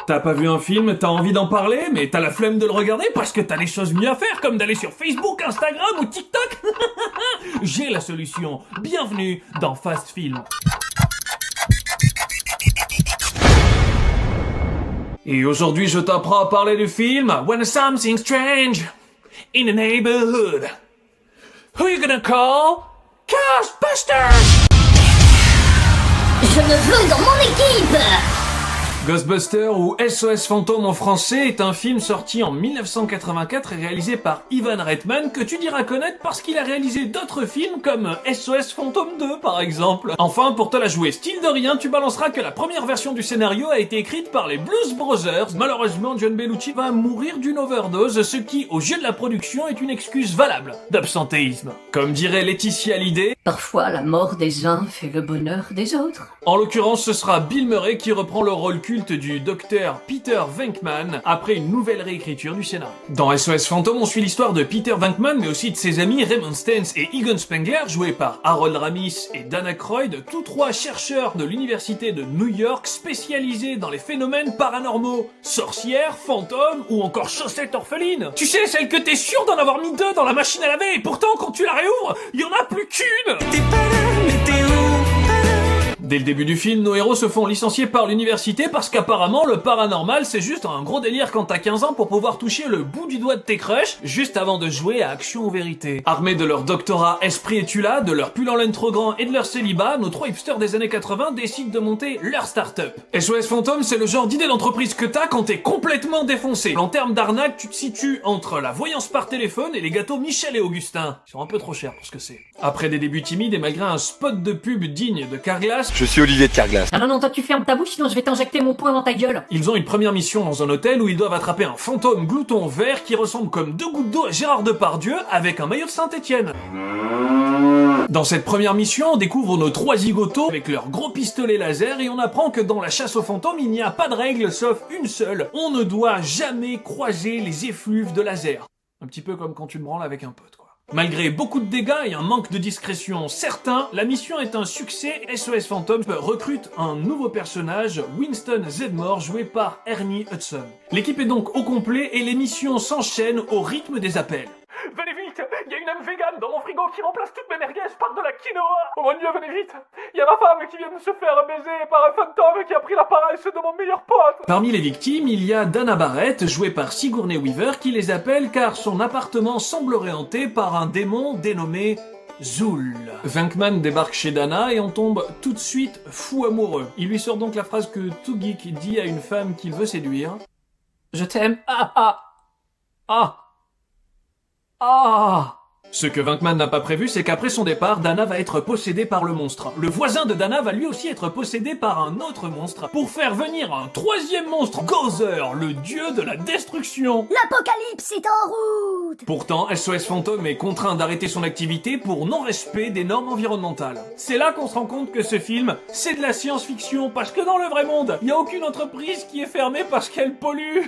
T'as pas vu un film, t'as envie d'en parler, mais t'as la flemme de le regarder parce que t'as des choses mieux à faire, comme d'aller sur Facebook, Instagram ou TikTok. J'ai la solution. Bienvenue dans Fast Film. Et aujourd'hui, je t'apprends à parler du film When Something Strange in the Neighborhood. Who you gonna call? Ghostbusters! Je me veux dans mon équipe! Ghostbusters ou SOS Fantôme en français est un film sorti en 1984 et réalisé par Ivan Reitman que tu diras connaître parce qu'il a réalisé d'autres films comme SOS Fantôme 2 par exemple. Enfin, pour te la jouer style de rien, tu balanceras que la première version du scénario a été écrite par les Blues Brothers. Malheureusement, John Belushi va mourir d'une overdose, ce qui, aux yeux de la production, est une excuse valable d'absentéisme. Comme dirait Laetitia Hallyday, Parfois, la mort des uns fait le bonheur des autres. en l'occurrence, ce sera Bill Murray qui reprend le rôle culte du docteur Peter Venkman après une nouvelle réécriture du scénario. Dans SOS Fantôme, on suit l'histoire de Peter Venkman, mais aussi de ses amis Raymond Stantz et Egon Spengler, joués par Harold Ramis et Dan Aykroyd, tous trois chercheurs de l'université de New York spécialisés dans les phénomènes paranormaux. Sorcières, fantômes ou encore chaussettes orphelines. Tu sais, celle que t'es sûr d'en avoir mis deux dans la machine à laver, et pourtant quand tu la réouvres, il y en a plus qu'une. Dès le début du film, nos héros se font licencier par l'université parce qu'apparemment le paranormal c'est juste un gros délire quand t'as 15 ans pour pouvoir toucher le bout du doigt de tes crushs juste avant de jouer à Action ou Vérité. Armés de leur doctorat Esprit et Tula, de leur pull en laine trop grand et de leur célibat, nos trois hipsters des années 80 décident de monter leur start-up. SOS Fantôme, c'est le genre d'idée d'entreprise que t'as quand t'es complètement défoncé. En termes d'arnaque, tu te situes entre la voyance par téléphone et les gâteaux Michel et Augustin. Ils sont un peu trop chers pour ce que c'est. Après des débuts timides et malgré un spot de pub digne de Carglass, Je suis Olivier de Carglass. Ah non, toi tu fermes ta bouche sinon je vais t'injecter mon poing dans ta gueule. ils ont une première mission dans un hôtel où ils doivent attraper un fantôme glouton vert qui ressemble comme deux gouttes d'eau à Gérard Depardieu avec un maillot de Saint-Étienne. Dans cette première mission, on découvre nos trois zigotos avec leurs gros pistolets laser et on apprend que dans la chasse aux fantômes, il n'y a pas de règle sauf une seule. On ne doit jamais croiser les effluves de laser. Un petit peu comme quand tu te branles avec un pote, quoi. Malgré beaucoup de dégâts et un manque de discrétion certain, la mission est un succès. SOS Fantôme recrute un nouveau personnage, Winston Zeddemore, joué par Ernie Hudson. L'équipe est donc au complet et les missions s'enchaînent au rythme des appels. Venez vite, il y a une âme végane dans mon frigo qui remplace toutes mes merguez par de la quinoa. Oh mon dieu, venez vite, il y a ma femme qui vient de se faire baiser par un fantôme qui a pris la paresse de mon meilleur pote. Parmi les victimes, il y a Dana Barrett, jouée par Sigourney Weaver, qui les appelle car son appartement semblerait hanté par un démon dénommé Zool. Venkman débarque chez Dana et on tombe tout de suite fou amoureux. Il lui sort donc la phrase que tout geek dit à une femme qu'il veut séduire. Je t'aime. Ah ah ah. Ah! Ce que Venkman n'a pas prévu, c'est qu'après son départ, Dana va être possédée par le monstre. Le voisin de Dana va lui aussi être possédé par un autre monstre, pour faire venir un troisième monstre, Gozer, le dieu de la destruction. L'apocalypse est en route! Pourtant, SOS Fantôme est contraint d'arrêter son activité pour non-respect des normes environnementales. C'est là qu'on se rend compte que ce film, c'est de la science-fiction, parce que dans le vrai monde, il n'y a aucune entreprise qui est fermée parce qu'elle pollue.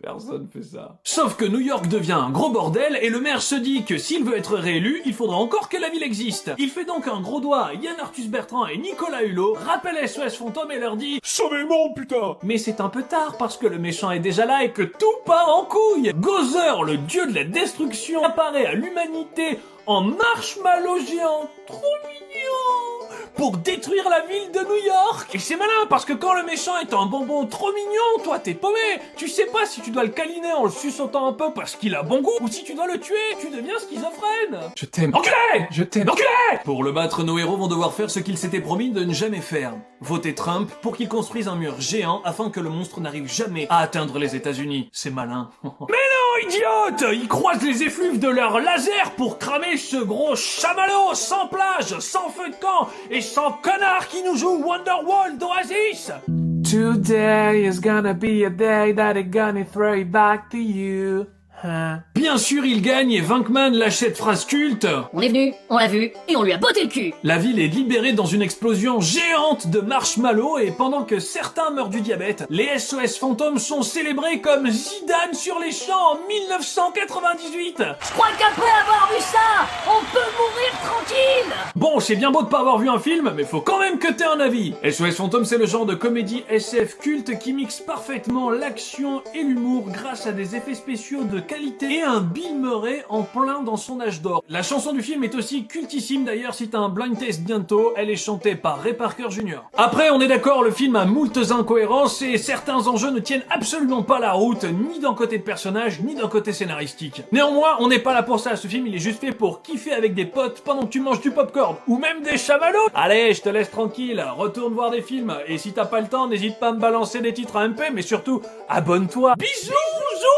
Personne fait ça. Sauf que New York devient un gros bordel et le maire se dit que s'il veut être réélu, il faudra encore que la ville existe. Il fait donc un gros doigt à Yann Arthus Bertrand et Nicolas Hulot, rappelle SOS Fantôme et leur dit « Sauvez le monde, putain !» Mais c'est un peu tard parce que le méchant est déjà là et que tout part en couille. Gozer, le dieu de la destruction, apparaît à l'humanité en marshmallow géant, trop mignon, pour détruire la ville de New York. Et c'est malin parce que quand le méchant est un bonbon trop mignon, toi t'es paumé. Tu sais pas si tu dois le câliner en le suçotant un peu parce qu'il a bon goût ou si tu dois le tuer, tu deviens schizophrène. Je t'aime. Enculé! Je t'aime. Enculé! Pour le battre, nos héros vont devoir faire ce qu'ils s'étaient promis de ne jamais faire. Voter Trump pour qu'il construise un mur géant afin que le monstre n'arrive jamais à atteindre les États-Unis. C'est malin. Mais non, idiote! Ils croisent les effluves de leur laser pour cramer ce gros chamallow sans plage, sans feu de camp et sans connard qui nous joue Wonderwall d'Oasis. Today is gonna be a day that is gonna throw it back to you. Bien sûr, il gagne et Venkman lâche cette phrase culte. On est venu, on l'a vu, et on lui a botté le cul. La ville est libérée dans une explosion géante de marshmallows et pendant que certains meurent du diabète, les SOS fantômes sont célébrés comme Zidane sur les champs en 1998. Je crois qu'après avoir vu ça, on peut mourir tranquille. Bon, c'est bien beau de pas avoir vu un film, mais faut quand même que t'aies un avis. SOS Fantôme, c'est le genre de comédie SF culte qui mixe parfaitement l'action et l'humour grâce à des effets spéciaux de qualité et un Bill Murray en plein dans son âge d'or. La chanson du film est aussi cultissime d'ailleurs, si t'as un blind test bientôt, elle est chantée par Ray Parker Jr. Après, on est d'accord, le film a moultes incohérences et certains enjeux ne tiennent absolument pas la route, ni d'un côté de personnage, ni d'un côté scénaristique. Néanmoins, on n'est pas là pour ça, ce film il est juste fait pour kiffer avec des potes pendant que tu manges du popcorn, ou même des chamallows. Allez, je te laisse tranquille, retourne voir des films, et si t'as pas le temps, n'hésite pas à me balancer des titres à MP, mais surtout, abonne-toi. Bisous, bisous.